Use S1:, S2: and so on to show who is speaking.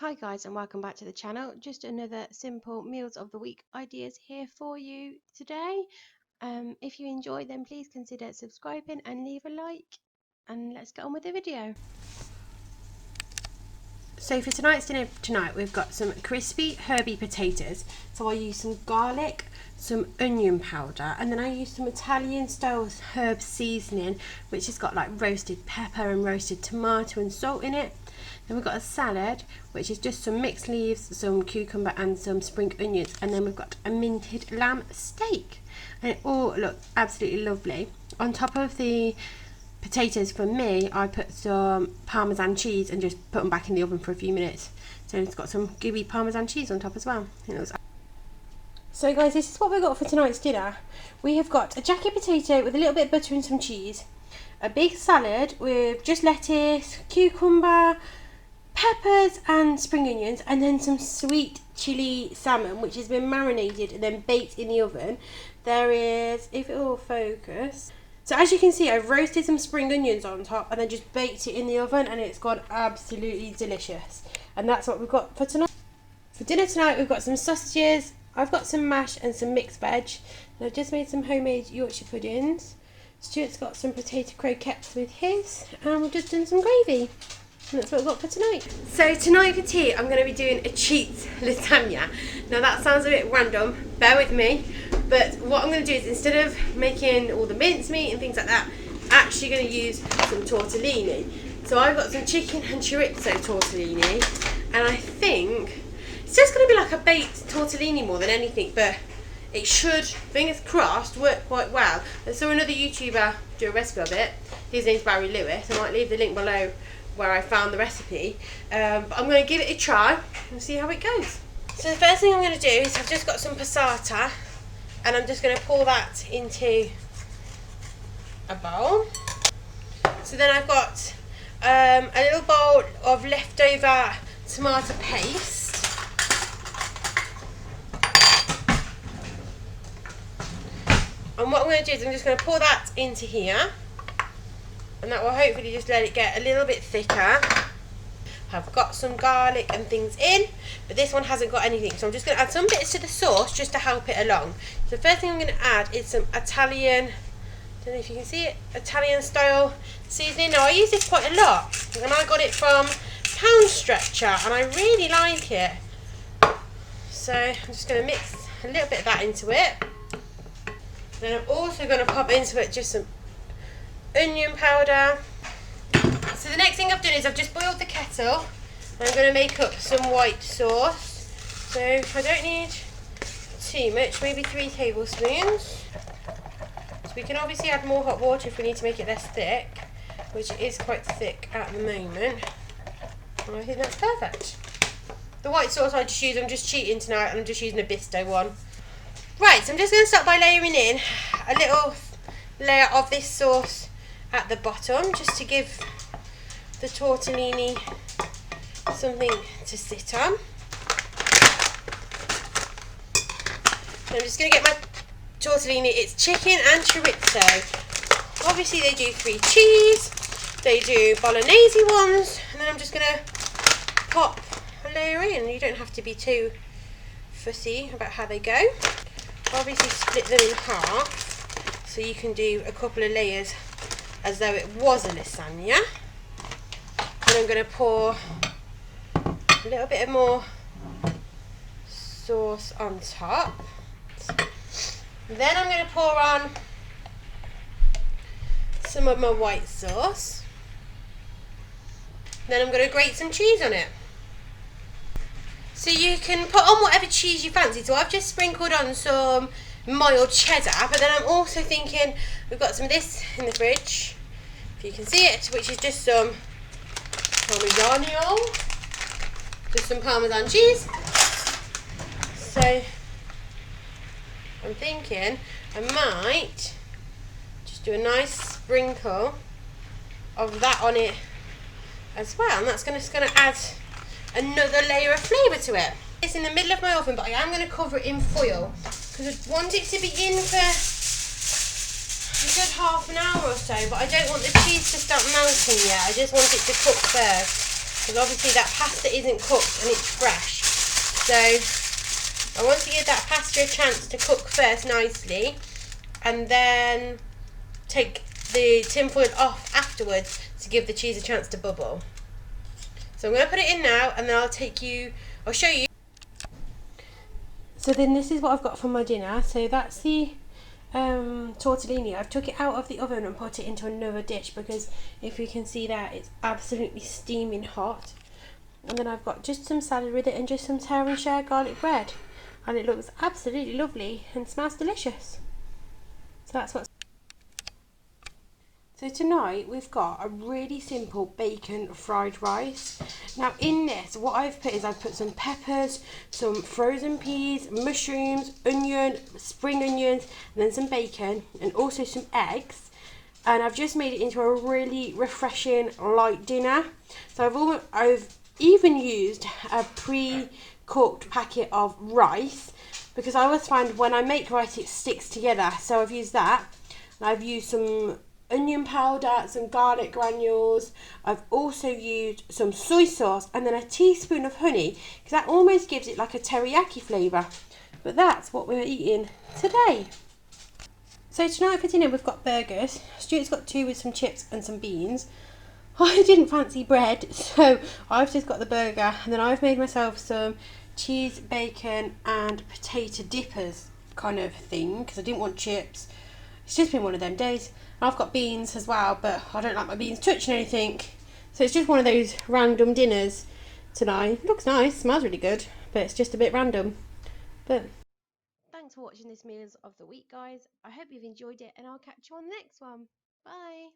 S1: Hi guys, and welcome back to the channel. Just another simple meals of the week ideas here for you today. If you enjoy them, please consider subscribing and leave a like, and let's get on with the video. So for tonight's dinner we've got some crispy herby potatoes. So I use some garlic, some onion powder, and then I use some Italian style herb seasoning, which has got like roasted pepper and roasted tomato and salt in it. Then we've got a salad, which is just some mixed leaves, some cucumber and some spring onions. And then we've got a minted lamb steak. And it all looks absolutely lovely. On top of the potatoes, for me, I put some Parmesan cheese and just put them back in the oven for a few minutes. So it's got some gooey Parmesan cheese on top as well. So guys, this is what we've got for tonight's dinner. We have got a jacket potato with a little bit of butter and some cheese. A big salad with just lettuce, cucumber, peppers and spring onions, and then some sweet chili salmon which has been marinated and then baked in the oven. There is, if it will focus, so as you can see, I've roasted some spring onions on top and then just baked it in the oven, and it's gone absolutely delicious. And that's what we've got for tonight. For dinner tonight we've got some sausages, I've got some mash and some mixed veg, and I've just made some homemade Yorkshire puddings. Stuart's got some potato croquettes with his, and we've just done some gravy. And that's what we've got for tonight. So tonight for tea, I'm going to be doing a cheat lasagna. Now that sounds a bit random, bear with me, but what I'm going to do is, instead of making all the mincemeat and things like that, I'm actually going to use some tortellini. So I've got some chicken and chorizo tortellini, and I think it's just going to be like a baked tortellini more than anything, but it should, fingers crossed, work quite well. I saw another YouTuber do a recipe of it. His name's Barry Lewis. I might leave the link below where I found the recipe, but I'm going to give it a try and see how it goes. So the first thing I'm going to do is, I've just got some passata, and I'm just going to pour that into a bowl. So then I've got a little bowl of leftover tomato paste. And what I'm going to do is, I'm just going to pour that into here, and that will hopefully just let it get a little bit thicker. I've got some garlic and things in, but this one hasn't got anything, so I'm just going to add some bits to the sauce just to help it along. So the first thing I'm going to add is some Italian, I don't know if you can see it, Italian style seasoning. Now I use this quite a lot, and I got it from Pound Stretcher, and I really like it. So I'm just going to mix a little bit of that into it. Then I'm also going to pop into it just some onion powder. So the next thing I've done is, I've just boiled the kettle, and I'm going to make up some white sauce. So I don't need too much, maybe 3 tablespoons. So we can obviously add more hot water if we need to make it less thick, which is quite thick at the moment. And I think that's perfect. The white sauce I'm just cheating tonight, and I'm just using a Bisto one. Right, so I'm just going to start by layering in a little layer of this sauce at the bottom, just to give the tortellini something to sit on. So I'm just going to get my tortellini. It's chicken and chorizo. Obviously they do 3 cheese, they do bolognese ones, and then I'm just going to pop a layer in. You don't have to be too fussy about how they go. Obviously split them in half, so you can do a couple of layers as though it was a lasagna. And I'm going to pour a little bit more sauce on top. Then I'm going to pour on some of my white sauce. Then I'm going to grate some cheese on it. So you can put on whatever cheese you fancy. So I've just sprinkled on some mild cheddar, but then I'm also thinking, we've got some of this in the fridge, if you can see it, which is just some Parmigiano, just some Parmesan cheese. So I'm thinking I might just do a nice sprinkle of that on it as well, and that's going to add another layer of flavour to it. It's in the middle of my oven, but I am going to cover it in foil because I want it to be in for a good half an hour or so, but I don't want the cheese to start melting yet. I just want it to cook first. because obviously that pasta isn't cooked and it's fresh. So I want to give that pasta a chance to cook first nicely, and then take the tin foil off afterwards to give the cheese a chance to bubble. So I'm going to put it in now, and then I'll show you. So then this is what I've got for my dinner. So that's the tortellini. I've took it out of the oven and put it into another dish, because if you can see there, it's absolutely steaming hot. And then I've got just some salad with it and just some tare and share garlic bread, and it looks absolutely lovely and smells delicious. So that's what's. So tonight we've got a really simple bacon fried rice. Now in this, what I've put some peppers, some frozen peas, mushrooms, onion, spring onions, and then some bacon, and also some eggs. And I've just made it into a really refreshing light dinner. So I've even used a pre-cooked packet of rice, because I always find when I make rice it sticks together. So I've used that, and I've used some onion powder, some garlic granules. I've also used some soy sauce, and then a teaspoon of honey, because that almost gives it like a teriyaki flavour. But that's what we're eating today. So tonight for dinner we've got burgers. Stuart's got 2 with some chips and some beans. I didn't fancy bread, so I've just got the burger, and then I've made myself some cheese, bacon and potato dippers kind of thing, because I didn't want chips. It's just been one of them days. And I've got beans as well, but I don't like my beans touching anything. So it's just one of those random dinners tonight. It looks nice, smells really good, but it's just a bit random. But thanks for watching this Meals of the Week, guys. I hope you've enjoyed it, and I'll catch you on the next one. Bye.